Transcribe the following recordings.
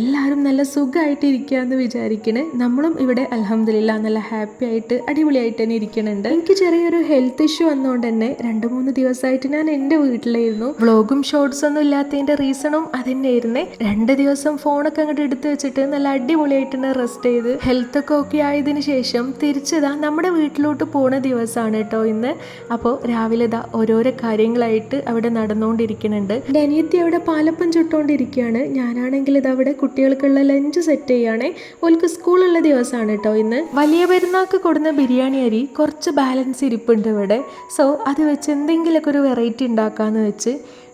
എല്ലാവരും നല്ല സുഖമായിട്ട് എന്ന് വിചാരിക്കണേ. നമ്മളും ഇവിടെ അൽഹംദുലില്ലാ നല്ല ഹാപ്പി ആയിട്ട് അടിപൊളിയായിട്ട് തന്നെ ഇരിക്കുന്നുണ്ട്. എനിക്ക് ചെറിയൊരു ഹെൽത്ത് ഇഷ്യൂ വന്നുകൊണ്ട് തന്നെ 2-3 ദിവസമായിട്ട് ഞാൻ എൻ്റെ വീട്ടിലായിരുന്നു. വ്ളോഗും ഷോർട്സ് ഒന്നും ഇല്ലാത്തതിൻ്റെ റീസണും അതന്നെയായിരുന്നേ. 2 ദിവസം ഫോണൊക്കെ അങ്ങോട്ട് എടുത്ത് വെച്ചിട്ട് നല്ല അടിപൊളിയായിട്ട് തന്നെ റെസ്റ്റ് ചെയ്ത് ഹെൽത്തൊക്കെ ഓക്കെ ആയതിനു ശേഷം തിരിച്ചതാ നമ്മുടെ വീട്ടിലോട്ട് പോണ ദിവസമാണ് കേട്ടോ ഇന്ന്. അപ്പോൾ രാവിലെ ഇതാ ഓരോരോ കാര്യങ്ങളായിട്ട് അവിടെ നടന്നുകൊണ്ടിരിക്കുന്നുണ്ട്. എൻ്റെ അനിയത്തി അവിടെ പാലപ്പം ചുട്ടുകൊണ്ടിരിക്കുകയാണ്. ഞാനാണെങ്കിൽ ഇതവിടെ കുട്ടികൾക്കുള്ള ലഞ്ച് സെറ്റ് ചെയ്യുകയാണേ. ഓൾക്ക് സ്കൂളുള്ള ദിവസമാണ് കേട്ടോ ഇന്ന്. വലിയ പെരുന്നാൾക്ക് കൊടുന്ന ബിരിയാണി അരി കുറച്ച് ബാലൻസ് ഇരിപ്പുണ്ട് ഇവിടെ. സോ അത് വെച്ച് എന്തെങ്കിലുമൊക്കെ ഒരു വെറൈറ്റി ഉണ്ടാക്കാമെന്ന് വെച്ച്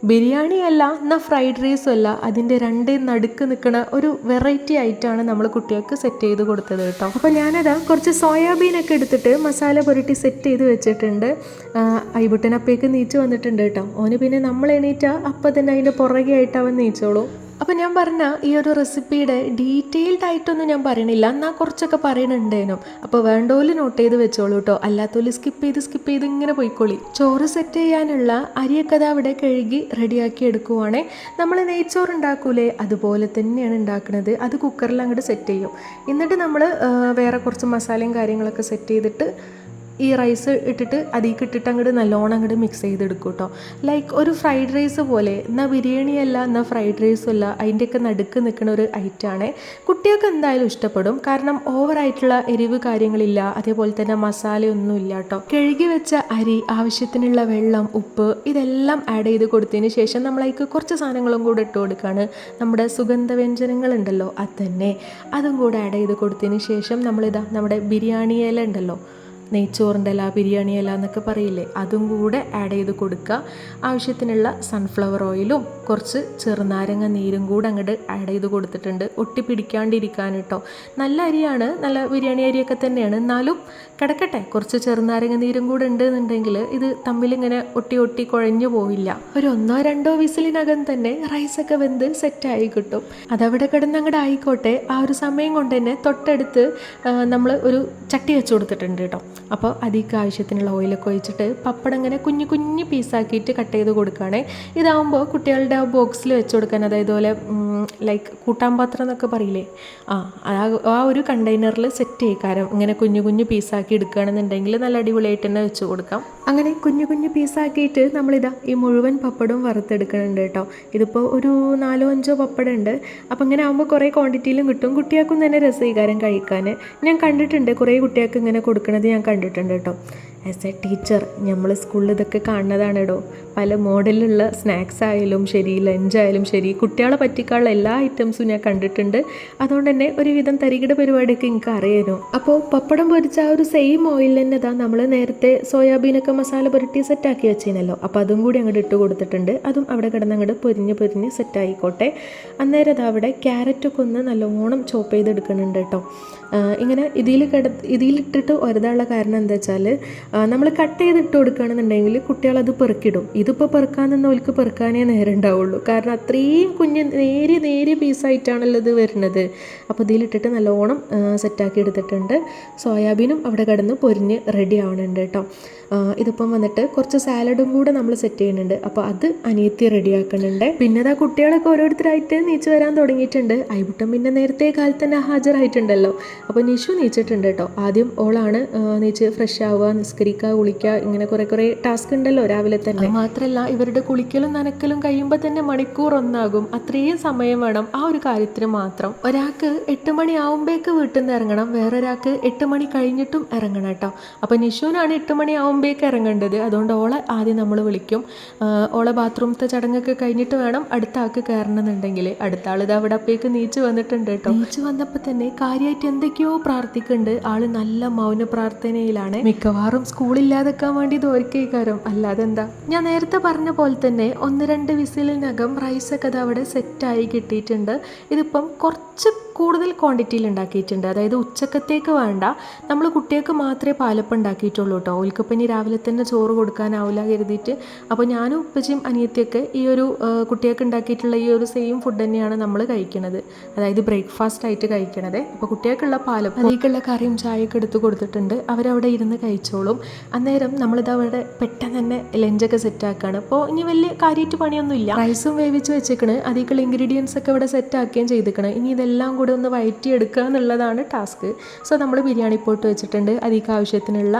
ബിരിയാണി അല്ല എന്നാൽ ഫ്രൈഡ് റൈസും അല്ല, അതിൻ്റെ രണ്ടേ നടുക്ക് നിൽക്കുന്ന ഒരു വെറൈറ്റി ആയിട്ടാണ് നമ്മൾ കുട്ടികൾക്ക് സെറ്റ് ചെയ്ത് കൊടുത്തത് കേട്ടോ. അപ്പോൾ ഞാനതാ കുറച്ച് സോയാബീനൊക്കെ എടുത്തിട്ട് മസാല പുരട്ടി സെറ്റ് ചെയ്ത് വെച്ചിട്ടുണ്ട്. ഐബുട്ടനപ്പേക്ക് നീച്ച് വന്നിട്ടുണ്ട് കേട്ടോ. ഓന് പിന്നെ നമ്മൾ എണീറ്റാൽ അപ്പം തന്നെ അതിൻ്റെ പുറകെ ആയിട്ട് അവൻ നീച്ചോളൂ. അപ്പോൾ ഞാൻ പറഞ്ഞ ഈ ഒരു റെസിപ്പിയുടെ ഡീറ്റെയിൽഡ് ആയിട്ടൊന്നും ഞാൻ പറയണില്ല, എന്നാൽ കുറച്ചൊക്കെ പറയണുണ്ടേനു. അപ്പോൾ വേണ്ടോല് നോട്ട് ചെയ്ത് വെച്ചോളൂ കേട്ടോ, അല്ലാത്തോല് സ്കിപ്പ് ചെയ്ത് ഇങ്ങനെ പോയിക്കോളി. ചോറ് സെറ്റ് ചെയ്യാനുള്ള അരിയൊക്കെ അത് അവിടെ കഴുകി റെഡിയാക്കി എടുക്കുവാണേ. നമ്മൾ നെയ്ച്ചോറ് ഉണ്ടാക്കൂലേ അതുപോലെ തന്നെയാണ് ഉണ്ടാക്കുന്നത്. അത് കുക്കറിൽ അങ്ങോട്ട് സെറ്റ് ചെയ്യും. എന്നിട്ട് നമ്മൾ വേറെ കുറച്ച് മസാലയും കാര്യങ്ങളൊക്കെ സെറ്റ് ചെയ്തിട്ട് ഈ റൈസ് ഇട്ടിട്ട് അതിലേക്ക് ഇട്ടിട്ട് അങ്ങോട്ട് നല്ലോണം അങ്ങോട്ട് മിക്സ് ചെയ്തെടുക്കും കേട്ടോ. ലൈക്ക് ഒരു ഫ്രൈഡ് റൈസ് പോലെ. എന്നാൽ ബിരിയാണി അല്ല എന്നാൽ ഫ്രൈഡ് റൈസും അല്ല, അതിൻ്റെയൊക്കെ നടുക്ക് നിൽക്കുന്ന ഒരു ഐറ്റമാണ്. കുട്ടികൾക്ക് എന്തായാലും ഇഷ്ടപ്പെടും, കാരണം ഓവറായിട്ടുള്ള എരിവ് കാര്യങ്ങളില്ല, അതേപോലെ തന്നെ മസാലയൊന്നുമില്ല കേട്ടോ. കഴുകി വെച്ച അരി, ആവശ്യത്തിനുള്ള വെള്ളം, ഉപ്പ് ഇതെല്ലാം ആഡ് ചെയ്ത് കൊടുത്തതിന് ശേഷം നമ്മളതിലേക്ക് കുറച്ച് സാധനങ്ങളും കൂടെ ഇട്ട് കൊടുക്കുകയാണ്. നമ്മുടെ സുഗന്ധവ്യഞ്ജനങ്ങളുണ്ടല്ലോ അത് തന്നെ, അതും കൂടെ ആഡ് ചെയ്ത് കൊടുത്തതിന് ശേഷം നമ്മളിതാ നമ്മുടെ ബിരിയാണി ഇല ഉണ്ടല്ലോ, നെയ്ച്ചോറിൻ്റെ ഇല, ബിരിയാണി ഇല എന്നൊക്കെ പറയില്ലേ, അതും കൂടെ ആഡ് ചെയ്ത് കൊടുക്കുക. ആവശ്യത്തിനുള്ള സൺഫ്ലവർ ഓയിലും കുറച്ച് ചെറുനാരങ്ങ നീരും കൂടെ അങ്ങോട്ട് ആഡ് ചെയ്ത് കൊടുത്തിട്ടുണ്ട്, ഒട്ടി പിടിക്കാണ്ടിരിക്കാൻ കേട്ടോ. നല്ല അരിയാണ്, നല്ല ബിരിയാണി അരിയൊക്കെ തന്നെയാണ്, എന്നാലും കിടക്കട്ടെ. കുറച്ച് ചെറുനാരങ്ങ നീരും കൂടെ ഉണ്ടെന്നുണ്ടെങ്കിൽ ഇത് തമ്മിലിങ്ങനെ ഒട്ടി കുഴഞ്ഞു പോവില്ല. ഒരു 1-2 വിസിലിനകം തന്നെ റൈസൊക്കെ വെന്ത് സെറ്റായി കിട്ടും. അതവിടെ കിടന്ന് അങ്ങോട്ട് ആയിക്കോട്ടെ. ആ ഒരു സമയം കൊണ്ട് തന്നെ തൊട്ടടുത്ത് നമ്മൾ ഒരു ചട്ടി വെച്ച് കൊടുത്തിട്ടുണ്ട് കേട്ടോ. അപ്പോൾ അതിലേക്ക് ആവശ്യത്തിനുള്ള ഓയിലൊക്കെ ഒഴിച്ചിട്ട് പപ്പടം ഇങ്ങനെ കുഞ്ഞു പീസാക്കിയിട്ട് കട്ട് ചെയ്ത് കൊടുക്കുകയാണേ. ഇതാവുമ്പോൾ കുട്ടികളുടെ ആ ബോക്സിൽ വെച്ച് കൊടുക്കാൻ, അതായത് പോലെ ലൈക്ക് കൂട്ടാൻ പാത്രം എന്നൊക്കെ പറയില്ലേ, ആ ഒരു കണ്ടെയ്നറിൽ സെറ്റ് ചെയ്യിക്കാരം. ഇങ്ങനെ കുഞ്ഞു പീസാക്കി എടുക്കുകയാണെന്നുണ്ടെങ്കിൽ നല്ല അടിപൊളിയായിട്ട് തന്നെ വെച്ച് കൊടുക്കാം. അങ്ങനെ കുഞ്ഞു പീസാക്കിയിട്ട് നമ്മളിതാ ഈ മുഴുവൻ പപ്പടവും വറുത്തെടുക്കുന്നുണ്ട് കേട്ടോ. ഇതിപ്പോൾ ഒരു 4-5 പപ്പടം ഉണ്ട്. അപ്പോൾ ഇങ്ങനെ ആകുമ്പോൾ കുറേ ക്വാണ്ടിറ്റിയിലും കിട്ടും, കുട്ടികൾക്കും തന്നെ രസീകാരം കഴിക്കാൻ. ഞാൻ കണ്ടിട്ടുണ്ട് കുറേ കുട്ടികൾക്ക് ഇങ്ങനെ കൊടുക്കുന്നത് ഞാൻ കണ്ടിട്ടുണ്ട് കേട്ടോ. ആസ് എ ടീച്ചർ നമ്മൾ സ്കൂളിൽ ഇതൊക്കെ കാണുന്നതാണ് കേട്ടോ. പല മോഡലിലുള്ള സ്നാക്സ് ആയാലും ശരി, ലഞ്ചായാലും ശരി, കുട്ടികളെ പറ്റിക്കാനുള്ള എല്ലാ ഐറ്റംസും ഞാൻ കണ്ടിട്ടുണ്ട്. അതുകൊണ്ട് തന്നെ ഒരുവിധം തരികിട പരിപാടിയൊക്കെ എനിക്ക് അറിയാനോ. അപ്പോൾ പപ്പടം പൊരിച്ച ആ ഒരു സെയിം ഓയിൽ തന്നെ ഇതാ നമ്മൾ നേരത്തെ സോയാബീനൊക്കെ മസാല പുരട്ടി സെറ്റാക്കി വെച്ചേനല്ലോ, അപ്പോൾ അതും കൂടി അങ്ങോട്ട് ഇട്ട് കൊടുത്തിട്ടുണ്ട്. അതും അവിടെ കിടന്ന് അങ്ങോട്ട് പൊരിഞ്ഞ് സെറ്റായിക്കോട്ടെ. അന്നേരം അത് അവിടെ ക്യാരറ്റൊക്കെ ഒന്ന് നല്ലോണം ചോപ്പ് ചെയ്തെടുക്കുന്നുണ്ട് കേട്ടോ. ഇങ്ങനെ ഇതിലിട്ടിട്ട് ഒരുതാനുള്ള കാരണം എന്താ വെച്ചാൽ നമ്മൾ കട്ട് ചെയ്തിട്ട് കൊടുക്കുകയാണെന്നുണ്ടെങ്കിൽ കുട്ടികളത് പെറുക്കിടും. ഇതിപ്പോൾ പെറുക്കാൻ നിന്നവർക്ക് പെറുക്കാനേ നേരം ഉണ്ടാവുള്ളൂ, കാരണം അത്രയും നേരിയ പീസായിട്ടാണല്ലോ ഇത് വരുന്നത്. അപ്പോൾ ഇതിലിട്ടിട്ട് നല്ലോണം സെറ്റാക്കി എടുത്തിട്ടുണ്ട്. സോയാബീനും അവിടെ കിടന്ന് പൊരിഞ്ഞ് റെഡി ആവുന്നുണ്ട് കേട്ടോ. ഇതിപ്പം വന്നിട്ട് കുറച്ച് സാലഡും കൂടെ നമ്മൾ സെറ്റ് ചെയ്യുന്നുണ്ട്. അപ്പോൾ അത് അനിയത്തി റെഡിയാക്കുന്നുണ്ട്. പിന്നെ അതാ കുട്ടികളൊക്കെ ഓരോരുത്തരായിട്ട് നീച്ച് വരാൻ തുടങ്ങിയിട്ടുണ്ട്. ഐബുട്ടം പിന്നെ നേരത്തെ കാലത്ത് തന്നെ ഹാജരായിട്ടുണ്ടല്ലോ. അപ്പോൾ നിഷു നീച്ചിട്ടുണ്ട് കേട്ടോ. ആദ്യം ഓളാണ് നീച്ച് ഫ്രഷ് ആവുക, നിസ്കരിക്കുക, കുളിക്കുക, ഇങ്ങനെ കുറേ ടാസ്ക് ഉണ്ടല്ലോ രാവിലെ തന്നെ. മാത്രമല്ല ഇവരുടെ കുളിക്കലും നനക്കലും കഴിയുമ്പോൾ തന്നെ മണിക്കൂർ ഒന്നാകും. അത്രയും സമയം വേണം ആ ഒരു കാര്യത്തിന് മാത്രം. ഒരാൾക്ക് 8 മണി ആവുമ്പോഴേക്ക് വീട്ടിൽ നിന്ന് ഇറങ്ങണം, വേറൊരാൾക്ക് 8 മണി കഴിഞ്ഞിട്ടും ഇറങ്ങണം കേട്ടോ. അപ്പോൾ നിഷുവിനാണ് 8 മണി ആവുമ്പോഴേക്ക് ഇറങ്ങേണ്ടത്. അതുകൊണ്ട് ഓളെ ആദ്യം നമ്മൾ വിളിക്കും. ഓളെ ബാത്റൂമത്തെ ചടങ്ങൊക്കെ കഴിഞ്ഞിട്ട് വേണം അടുത്ത ആൾക്ക് കയറണമെന്നുണ്ടെങ്കിൽ. അടുത്ത ആൾ ഇത് അവിടെ അപ്പേക്ക് നീച്ച് വന്നിട്ടുണ്ട് കേട്ടോ. നീച്ച് വന്നപ്പോൾ തന്നെ കാര്യമായിട്ട് എന്തൊക്കെയോ പ്രാർത്ഥിക്കുന്നുണ്ട്. ആള് നല്ല മൗന പ്രാർത്ഥനയിലാണ്. മിക്കവാറും സ്കൂളില്ലാതെക്കാൻ വേണ്ടി തോൽക്കേക്കാരം, അല്ലാതെ എന്താ. ഞാൻ നേരത്തെ പറഞ്ഞ പോലെ തന്നെ 1-2 വിസിലിനകം റൈസൊക്കെ അത് അവിടെ സെറ്റായി കിട്ടിയിട്ടുണ്ട്. ഇതിപ്പം കുറച്ച് കൂടുതൽ ക്വാണ്ടിറ്റിയിൽ ഉണ്ടാക്കിയിട്ടുണ്ട്. അതായത് ഉച്ചക്കത്തേക്ക് വേണ്ട, നമ്മൾ കുട്ടികൾക്ക് മാത്രമേ പാലപ്പം ഉണ്ടാക്കിയിട്ടുള്ളൂ കേട്ടോ. ഓൽക്കിപ്പം ഇനി രാവിലെ തന്നെ ചോറ് കൊടുക്കാനാവില്ല കരുതിയിട്ട്. അപ്പോൾ ഞാനും ഉപ്പച്ചിയും അനിയത്തിയൊക്കെ ഈ ഒരു കുട്ടികൾക്ക് ഉണ്ടാക്കിയിട്ടുള്ള ഈ ഒരു സെയിം ഫുഡ് തന്നെയാണ് നമ്മൾ കഴിക്കുന്നത്, അതായത് ബ്രേക്ക്ഫാസ്റ്റ് ആയിട്ട് കഴിക്കണത്. അപ്പോൾ കുട്ടികൾക്കുള്ള പാലപ്പം, അതിലേക്കുള്ള കറിയും ചായയൊക്കെ എടുത്ത് കൊടുത്തിട്ടുണ്ട്. അവരവിടെ ഇരുന്ന് കഴിച്ചോളും. അന്നേരം നമ്മളിത് അവിടെ പെട്ടെന്ന് തന്നെ ലഞ്ചൊക്കെ സെറ്റാക്കുകയാണ്. അപ്പോൾ ഇനി വലിയ കാര്യമായിട്ട് പണിയൊന്നുമില്ല. റൈസും വേവിച്ച് വെച്ചേക്കണ്, അതിലേക്കുള്ള ഇൻഗ്രീഡിയൻസ് ഒക്കെ ഇവിടെ സെറ്റാക്കുകയും ചെയ്തിരിക്കണം. ഇനി ഇതെല്ലാം കൂടെ ഒന്ന് വഴറ്റിയെടുക്കുക എന്നുള്ളതാണ് ടാസ്ക്. സോ നമ്മൾ ബിരിയാണി പോട്ട് വെച്ചിട്ടുണ്ട്. അതിലേക്ക് ആവശ്യത്തിനുള്ള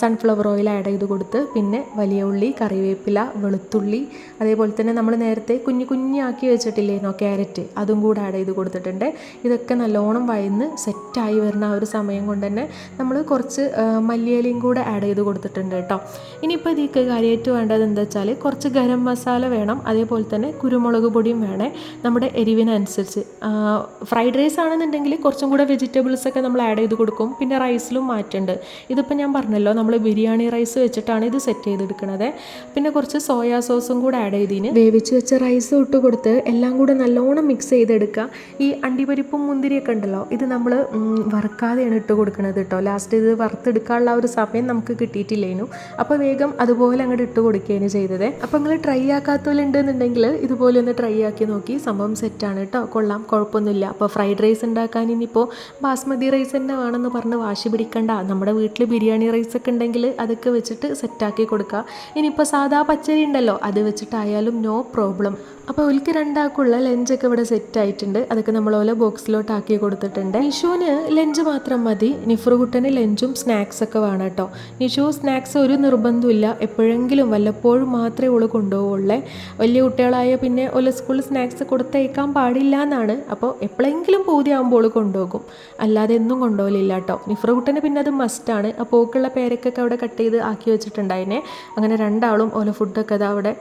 സൺഫ്ലവർ ഓയിൽ ആഡ് ചെയ്ത് കൊടുത്ത്, പിന്നെ വലിയ ഉള്ളി, കറിവേപ്പില, വെളുത്തുള്ളി, അതേപോലെ തന്നെ നമ്മൾ നേരത്തെ കുഞ്ഞു കുഞ്ഞാക്കി വെച്ചിട്ടില്ലേനോ ക്യാരറ്റ്, അതും കൂടെ ആഡ് ചെയ്ത് കൊടുത്തിട്ടുണ്ട്. ഇതൊക്കെ നല്ലോണം വഴന്ന് സെറ്റായി വരുന്ന ആ ഒരു സമയം കൊണ്ട് തന്നെ നമ്മൾ കുറച്ച് മല്ലിയിലയും കൂടെ ആഡ് ചെയ്ത് കൊടുത്തിട്ടുണ്ട് കേട്ടോ. ഇനിയിപ്പോൾ ഇതിലേക്ക് കാര്യമായിട്ട് വേണ്ടത് എന്താ വെച്ചാൽ കുറച്ച് ഗരം മസാല വേണം, അതേപോലെ തന്നെ കുരുമുളക് പൊടിയും വേണേ നമ്മുടെ എരിവിനനുസരിച്ച്. ഫ്രൈഡ് റൈസ് ആണെന്നുണ്ടെങ്കിൽ കുറച്ചും കൂടെ വെജിറ്റബിൾസൊക്കെ നമ്മൾ ആഡ് ചെയ്ത് കൊടുക്കും. പിന്നെ റൈസിലും മാറ്റുണ്ട്. ഇതിപ്പോൾ ഞാൻ പറഞ്ഞല്ലോ നമ്മൾ ബിരിയാണി റൈസ് വെച്ചിട്ടാണ് ഇത് സെറ്റ് ചെയ്തെടുക്കുന്നത്. പിന്നെ കുറച്ച് സോയാ സോസും കൂടെ ആഡ് ചെയ്തതിന് വേവിച്ച് വെച്ച റൈസ് ഇട്ട് കൊടുത്ത് എല്ലാം കൂടെ നല്ലോണം മിക്സ് ചെയ്തെടുക്കുക. ഈ അണ്ടിപ്പരിപ്പും മുന്തിരിയൊക്കെ ഉണ്ടല്ലോ, ഇത് നമ്മൾ വറുക്കാതെയാണ് ഇട്ട് കൊടുക്കുന്നത് കേട്ടോ. ലാസ്റ്റ് ഇത് വറുത്തെടുക്കാനുള്ള ഒരു സമയം നമുക്ക് കിട്ടിയിട്ടില്ലേനു. അപ്പോൾ വേഗം അതുപോലെ അങ്ങോട്ട് ഇട്ട് കൊടുക്കുകയാണ് ചെയ്തത്. അപ്പോൾ നിങ്ങൾ ട്രൈ ആക്കാത്തവരുണ്ടെന്നുണ്ടെങ്കിൽ ഇതുപോലെ ഒന്ന് ട്രൈ ആക്കി നോക്കി. സംഭവം സെറ്റാണ് കേട്ടോ, കൊള്ളാം, കുഴപ്പമൊന്നുമില്ല. അപ്പോൾ ഫ്രൈഡ് റൈസ് ഉണ്ടാക്കാൻ ഇനിയിപ്പോൾ ബാസ്മതി റൈസ് തന്നെ വേണമെന്ന് പറഞ്ഞ് വാശി പിടിക്കണ്ട. നമ്മുടെ വീട്ടിൽ ബിരിയാണി റൈസൊക്കെ ഉണ്ടെങ്കിൽ അതൊക്കെ വെച്ചിട്ട് സെറ്റാക്കി കൊടുക്കുക. ഇനിയിപ്പോൾ സാധാ പച്ചരി ഉണ്ടല്ലോ, അത് വെച്ചിട്ടായാലും നോ പ്രോബ്ലം. അപ്പോൾ ഒരിക്കൽ രണ്ടാൾക്കുള്ള ലഞ്ചൊക്കെ ഇവിടെ സെറ്റായിട്ടുണ്ട്. അതൊക്കെ നമ്മളോലെ ബോക്സിലോട്ട് ആക്കി കൊടുത്തിട്ടുണ്ട്. നിഷുവിന് ലഞ്ച് മാത്രം മതി, നിഫ്രുകുട്ടന് ലഞ്ചും സ്നാക്സൊക്കെ വേണം കേട്ടോ. നിഷു സ്നാക്സ് ഒരു നിർബന്ധമില്ല, എപ്പോഴെങ്കിലും വല്ലപ്പോഴും മാത്രമേ ഓള് കൊണ്ടുപോകുള്ളേ. വലിയ കുട്ടികളായ പിന്നെ ഓല സ്കൂളിൽ സ്നാക്സ് കൊടുത്തയക്കാൻ പാടില്ല എന്നാണ്. അപ്പോൾ എപ്പോഴെങ്കിലും പൂതിയാകുമ്പോൾ കൊണ്ടുപോകും, അല്ലാതെ എന്നും കൊണ്ടുപോകലില്ല കേട്ടോ. നിഫ്രുകുട്ടന് പിന്നെ അത് മസ്റ്റാണ്. അപ്പോൾ ഓക്കുള്ള പേരക്കൊക്കെ അവിടെ കട്ട് ചെയ്ത് ആക്കി വെച്ചിട്ടുണ്ടായിനെ. അങ്ങനെ രണ്ടാളും ഓല ഫുഡൊക്കെ അത് അവിടെ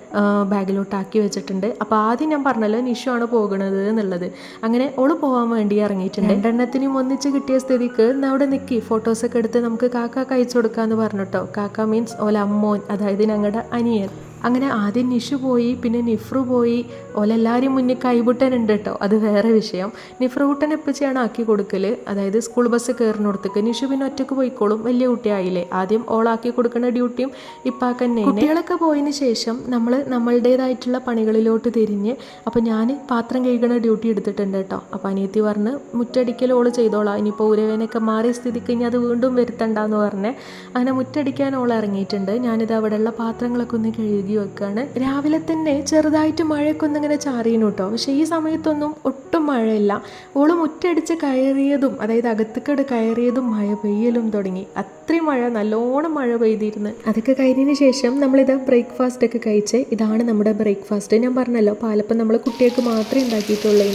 ബാഗിലോട്ട് ആക്കി വെച്ചിട്ടുണ്ട്. അപ്പോൾ ആദ്യം ഞാൻ പറഞ്ഞല്ലോ നിഷു ആണ് പോകുന്നത് എന്നുള്ളത്. അങ്ങനെ ഓള് പോകാൻ വേണ്ടി ഇറങ്ങിയിട്ടുണ്ട്. രണ്ടെണ്ണത്തിനും ഒന്നിച്ച് കിട്ടിയ സ്ഥിതിക്ക് അവിടെ നിൽക്കി ഫോട്ടോസൊക്കെ എടുത്ത് നമുക്ക് കാക്ക അയച്ചു കൊടുക്കാമെന്ന് പറഞ്ഞിട്ടോ. കാക്ക മീൻസ് ഓല അമ്മോൻ, അതായത് ഞങ്ങളുടെ അനിയൻ. അങ്ങനെ ആദ്യം നിഷു പോയി, പിന്നെ നിഫ്രു പോയി. ഓലെല്ലാവരും മുന്നിൽ കൈബുട്ടനുണ്ട് കേട്ടോ, അത് വേറെ വിഷയം. നിഫ്രുകുട്ടൻ എപ്പോഴാണ് ആക്കി കൊടുക്കൽ, അതായത് സ്കൂൾ ബസ് കയറിനോടത്തേക്ക്. നിഷു പിന്നെ ഒറ്റയ്ക്ക് പോയിക്കോളും, വലിയ കുട്ടിയായില്ലേ. ആദ്യം ഓളാക്കി കൊടുക്കുന്ന ഡ്യൂട്ടിയും ഇപ്പാക്കന്നെ. കുട്ടികളൊക്കെ പോയതിന് ശേഷം നമ്മൾ നമ്മളുടേതായിട്ടുള്ള പണികളിലോട്ട് തിരിഞ്ഞ്. അപ്പോൾ ഞാൻ പാത്രം കഴുകണ ഡ്യൂട്ടി എടുത്തിട്ടുണ്ട് കേട്ടോ. അപ്പോൾ അനിയത്തി പറഞ്ഞ് മുറ്റടിക്കൽ ഓള് ചെയ്തോളാം, ഇനിയിപ്പോൾ ഉരവേനൊക്കെ മാറിയ സ്ഥിതിക്ക് ഇനി അത് വീണ്ടും വരുത്തണ്ടെന്ന് പറഞ്ഞ് അങ്ങനെ മുറ്റടിക്കാൻ ഓൾ ഇറങ്ങിയിട്ടുണ്ട്. ഞാനിത് അവിടെയുള്ള പാത്രങ്ങളൊക്കെ ഒന്ന് കഴുകി വെക്കാണ്. രാവിലെ തന്നെ ചെറുതായിട്ട് മഴയൊക്കെ ഒന്നിങ്ങനെ ചാറിയനു കേട്ടോ. പക്ഷേ ഈ സമയത്തൊന്നും ഒട്ടും മഴയില്ല. ഓള് മുറ്റടിച്ച് കയറിയതും, അതായത് അകത്തേക്കട് കയറിയതും മഴ പെയ്യലും തുടങ്ങി. അത്രയും മഴ, നല്ലോണം മഴ പെയ്തിരുന്നു. അതൊക്കെ കഴിഞ്ഞതിന് ശേഷം നമ്മളിത് ബ്രേക്ക്ഫാസ്റ്റ് ഒക്കെ കഴിച്ച്. ഇതാണ് നമ്മുടെ ബ്രേക്ക്ഫാസ്റ്റ്. ഞാൻ പറഞ്ഞല്ലോ പാലപ്പം നമ്മൾ കുട്ടികൾക്ക് മാത്രമേ ഉണ്ടാക്കിയിട്ടുള്ളൂ.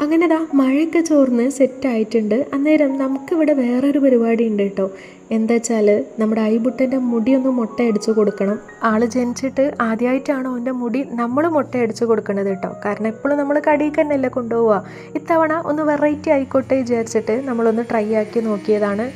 അങ്ങനെ മഴയൊക്കെ ചോർന്ന് സെറ്റായിട്ടുണ്ട്. അന്നേരം നമുക്കിവിടെ വേറൊരു പരിപാടി ഉണ്ട് കേട്ടോ. എന്താ വെച്ചാൽ നമ്മുടെ ഐബുട്ടൻ്റെ മുടിയൊന്ന് മുട്ടയടിച്ച് കൊടുക്കണം. ആൾ ജനിച്ചിട്ട് ആദ്യമായിട്ടാണ് അവൻ്റെ മുടി നമ്മൾ മുട്ടയടിച്ച് കൊടുക്കണത് കേട്ടോ. കാരണം എപ്പോഴും നമ്മൾ കടിക്ക് തന്നെയല്ലേ കൊണ്ടുപോവുക. ഇത്തവണ ഒന്ന് വെറൈറ്റി ആയിക്കോട്ടെ വിചാരിച്ചിട്ട് നമ്മളൊന്ന് ട്രൈ ആക്കി നോക്കിയതാണ്.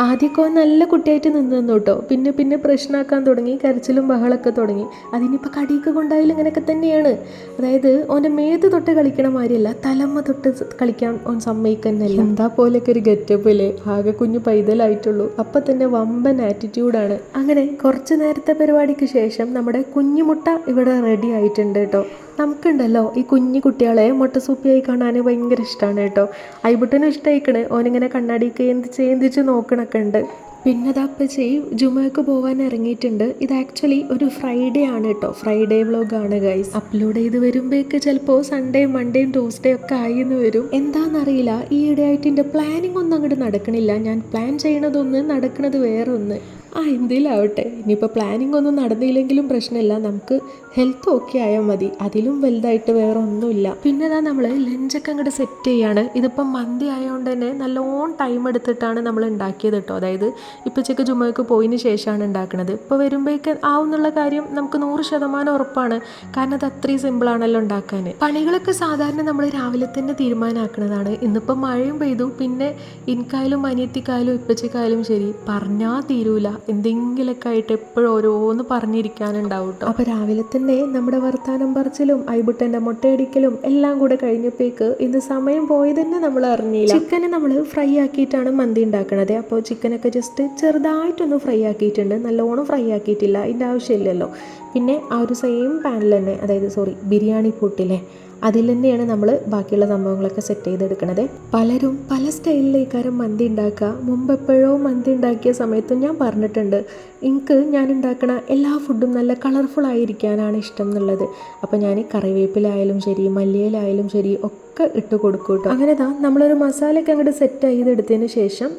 ആദ്യമൊക്കെ നല്ല കുട്ടിയായിട്ട് നിന്ന് കേട്ടോ. പിന്നെ പിന്നെ പ്രശ്നമാക്കാൻ തുടങ്ങി, കരച്ചിലും ബഹളമൊക്കെ തുടങ്ങി. അതിനിപ്പോൾ കടിയൊക്കെ കൊണ്ടായാലും ഇങ്ങനെയൊക്കെ തന്നെയാണ്. അതായത് ഓൻ്റെ മേത്ത് തൊട്ട് കളിക്കണ മാതിരിയല്ല, തലമ്മ തൊട്ട് കളിക്കാൻ ഓൻ സമ്മതിക്കുന്നല്ല. എന്താ പോലെയൊക്കെ ഒരു ഗെറ്റപ്പില്ലേ, ആകെ കുഞ്ഞു പൈതലായിട്ടുള്ളൂ. അപ്പം തന്നെ വമ്പൻ ആറ്റിറ്റ്യൂഡാണ്. അങ്ങനെ കുറച്ച് നേരത്തെ പരിപാടിക്ക് ശേഷം നമ്മുടെ കുഞ്ഞുമുട്ട ഇവിടെ റെഡി ആയിട്ടുണ്ട് കേട്ടോ. നമുക്കുണ്ടല്ലോ ഈ കുഞ്ഞു കുട്ടികളെ മുട്ടസൂപ്പിയായി കാണാൻ ഭയങ്കര ഇഷ്ടമാണ് കേട്ടോ. ഐബുട്ടനും ഇഷ്ടമായിക്കണ്. ഓനിങ്ങനെ കണ്ണാടിക്ക് ചേന്തിച്ച് നോക്കണൊക്കെ ഉണ്ട്. പിന്നെ അപ്പച്ചി ജുമയ്ക്ക് പോകാൻ ഇറങ്ങിയിട്ടുണ്ട്. ഇത് ആക്ച്വലി ഒരു ഫ്രൈഡേ ആണ് കേട്ടോ. Friday വ്ലോഗാണ് guys. അപ്ലോഡ് ചെയ്ത് വരുമ്പോഴേക്ക് ചിലപ്പോൾ സൺഡേയും മൺഡേയും ട്യൂസ്ഡേ ഒക്കെ ആയിന്ന് വരും. എന്താണെന്നറിയില്ല, ഈ ഇടയായിട്ട് എൻ്റെ പ്ലാനിങ് ഒന്നും അങ്ങോട്ട് നടക്കണില്ല. ഞാൻ പ്ലാൻ ചെയ്യണതൊന്ന്, നടക്കണത് വേറെ ഒന്ന്. എന്തെങ്കിലും ആവട്ടെ, ഇനിയിപ്പോൾ പ്ലാനിങ് ഒന്നും നടന്നില്ലെങ്കിലും പ്രശ്നമില്ല, നമുക്ക് ഹെൽത്ത് ഓക്കെ ആയാൽ മതി, അതിലും വലുതായിട്ട് വേറെ ഒന്നുമില്ല. പിന്നെ നമ്മൾ ലഞ്ചൊക്കെ അങ്ങോട്ട് സെറ്റ് ചെയ്യാണ്. ഇതിപ്പം മന്തി ആയതുകൊണ്ട് തന്നെ നല്ലോണം ടൈം എടുത്തിട്ടാണ് നമ്മൾ ഉണ്ടാക്കിയത് കേട്ടോ. അതായത് ഇപ്പച്ചക്ക് ജുമ്മയ്ക്ക് പോയതിന് ശേഷമാണ് ഉണ്ടാക്കുന്നത്. ഇപ്പോൾ വരുമ്പോഴേക്ക് ആവുന്നുള്ള കാര്യം നമുക്ക് 100% ഉറപ്പാണ്. കാരണം അത് അത്രയും സിമ്പിളാണല്ലോ ഉണ്ടാക്കാൻ. പണികളൊക്കെ സാധാരണ നമ്മൾ രാവിലെ തന്നെ തീരുമാനമാക്കുന്നതാണ്. ഇന്നിപ്പോൾ മഴയും പെയ്തു, പിന്നെ എനിക്കായാലും അനിയത്തിക്കായാലും ഇപ്പച്ചക്കായാലും ശരി പറഞ്ഞാൽ തീരൂല, എന്തെങ്കിലുമൊക്കെ ആയിട്ട് എപ്പോഴും ഓരോന്ന് പറഞ്ഞിരിക്കാനുണ്ടാവും കേട്ടോ. അപ്പോൾ രാവിലെ തന്നെ നമ്മുടെ വർത്താനം പറച്ചിലും ഐബുട്ടൻ്റെ മുട്ടയടിക്കലും എല്ലാം കൂടെ കഴിഞ്ഞപ്പോഴേക്ക് ഇന്ന് സമയം പോയി തന്നെ നമ്മൾ അറിഞ്ഞില്ല. ചിക്കനെ നമ്മൾ ഫ്രൈ ആക്കിയിട്ടാണ് മന്തി ഉണ്ടാക്കണത്. അപ്പോൾ ചിക്കനൊക്കെ ജസ്റ്റ് ചെറുതായിട്ടൊന്ന് ഫ്രൈ ആക്കിയിട്ടുണ്ട്, നല്ലോണം ഫ്രൈ ആക്കിയിട്ടില്ല, ഇതിൻ്റെ ആവശ്യമില്ലല്ലോ. പിന്നെ ആ ഒരു സെയിം പാനിൽ തന്നെ, അതായത് ബിരിയാണി പൊട്ടില്ലേ, അതിൽ തന്നെയാണ് നമ്മൾ ബാക്കിയുള്ള സംഭവങ്ങളൊക്കെ സെറ്റ് ചെയ്തെടുക്കണത്. പലരും പല സ്റ്റൈലിലേക്കാരും മന്തി ഉണ്ടാക്കുക. മുമ്പ് എപ്പോഴോ മന്തി ഉണ്ടാക്കിയ സമയത്തും ഞാൻ പറഞ്ഞിട്ടുണ്ട്, എനിക്ക് ഞാൻ ഉണ്ടാക്കണ എല്ലാ ഫുഡും നല്ല കളർഫുൾ ആയിരിക്കാനാണ് ഇഷ്ടം എന്നുള്ളത്. അപ്പോൾ ഞാൻ കറിവേപ്പിലായാലും ശരി മല്ലിയിലായാലും ശരി ഒക്കെ ഇട്ട് കൊടുക്കും കേട്ടോ. അങ്ങനെ നമ്മളൊരു മസാലയൊക്കെ അങ്ങോട്ട് സെറ്റ് ചെയ്തെടുത്തതിന് ശേഷം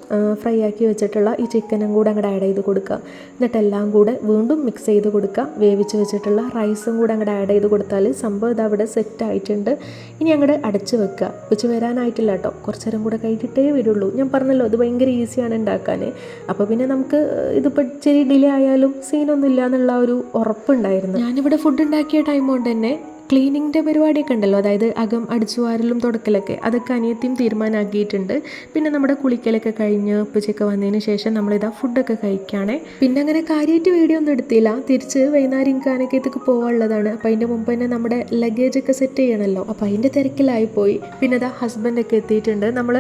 ഫ്രൈ ആക്കി വെച്ചിട്ടുള്ള ഈ ചിക്കനും കൂടെ അങ്ങോട്ട് ആഡ് ചെയ്ത് കൊടുക്കുക. എന്നിട്ട് എല്ലാം കൂടെ വീണ്ടും മിക്സ് ചെയ്ത് കൊടുക്കുക. വേവിച്ച് വെച്ചിട്ടുള്ള റൈസും കൂടെ അങ്ങോട്ട് ആഡ് ചെയ്ത് കൊടുത്താൽ സംഭവം ഇതവിടെ സെറ്റ് ആയിട്ടുണ്ട്. ഇനി അങ്ങോട്ട് അടച്ച് വെക്കുക. വെച്ച് വരാനായിട്ടില്ല കേട്ടോ, കുറച്ച് നേരം കൂടെ കഴിഞ്ഞിട്ടേ വരുള്ളൂ. ഞാൻ പറഞ്ഞല്ലോ ഇത് ഭയങ്കര ഈസിയാണ് ഉണ്ടാക്കാൻ. അപ്പോൾ പിന്നെ നമുക്ക് ഇതിപ്പോൾ ഇച്ചിരി ഡിലേ ആയാലും സീനൊന്നും ഇല്ല എന്നുള്ള ഒരു ഉറപ്പുണ്ടായിരുന്നു. ഞാനിവിടെ ഫുഡ് ഉണ്ടാക്കിയ ടൈം കൊണ്ട് തന്നെ ക്ലീനിങ്ങിൻ്റെ പരിപാടിയൊക്കെ ഉണ്ടല്ലോ, അതായത് അകം അടിച്ചു വാരലും തുടക്കലൊക്കെ, അതൊക്കെ അനിയത്തിയും തീരുമാനമാക്കിയിട്ടുണ്ട്. പിന്നെ നമ്മുടെ കുളിക്കലൊക്കെ കഴിഞ്ഞ് ഉപ്പച്ചൊക്കെ വന്നതിന് ശേഷം നമ്മളിതാ ഫുഡൊക്കെ കഴിക്കുകയാണേ. പിന്നെ അങ്ങനെ കാര്യമായിട്ട് വീഡിയോ ഒന്നും എടുത്തില്ല, തിരിച്ച് വൈകുന്നേരം ഇൻകാനൊക്കെ പോകാനുള്ളതാണ്. അപ്പോൾ അതിൻ്റെ മുമ്പ് തന്നെ നമ്മുടെ ലഗേജൊക്കെ സെറ്റ് ചെയ്യണമല്ലോ, അപ്പോൾ അതിൻ്റെ തിരക്കിലായിപ്പോയി. പിന്നെ ഹസ്ബൻഡൊക്കെ എത്തിയിട്ടുണ്ട്. നമ്മൾ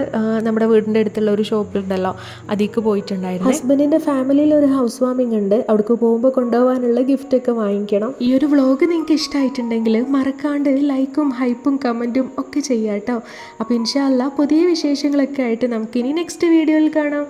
നമ്മുടെ വീടിൻ്റെ അടുത്തുള്ള ഒരു ഷോപ്പിലുണ്ടല്ലോ, അതിലേക്ക് പോയിട്ടുണ്ടായിരുന്നു. ഹസ്ബൻഡിൻ്റെ ഫാമിലിയിൽ ഒരു ഹൗസ് വാമിംഗ് ഉണ്ട്, അവിടേക്ക് പോകുമ്പോൾ കൊണ്ടുപോകാനുള്ള ഗിഫ്റ്റൊക്കെ വാങ്ങിക്കണം. ഈ ഒരു വ്ളോഗ് നിങ്ങൾക്ക് ഇഷ്ടമായിട്ടുണ്ടെങ്കിൽ മറക്കാണ്ട് ലൈക്കും ഹൈപ്പും കമൻറ്റും ഒക്കെ ചെയ്യാം കേട്ടോ. അപ്പോൾ ഇൻഷാ അല്ലാ പുതിയ വിശേഷങ്ങളൊക്കെ ആയിട്ട് നമുക്കിനി നെക്സ്റ്റ് വീഡിയോയിൽ കാണാം.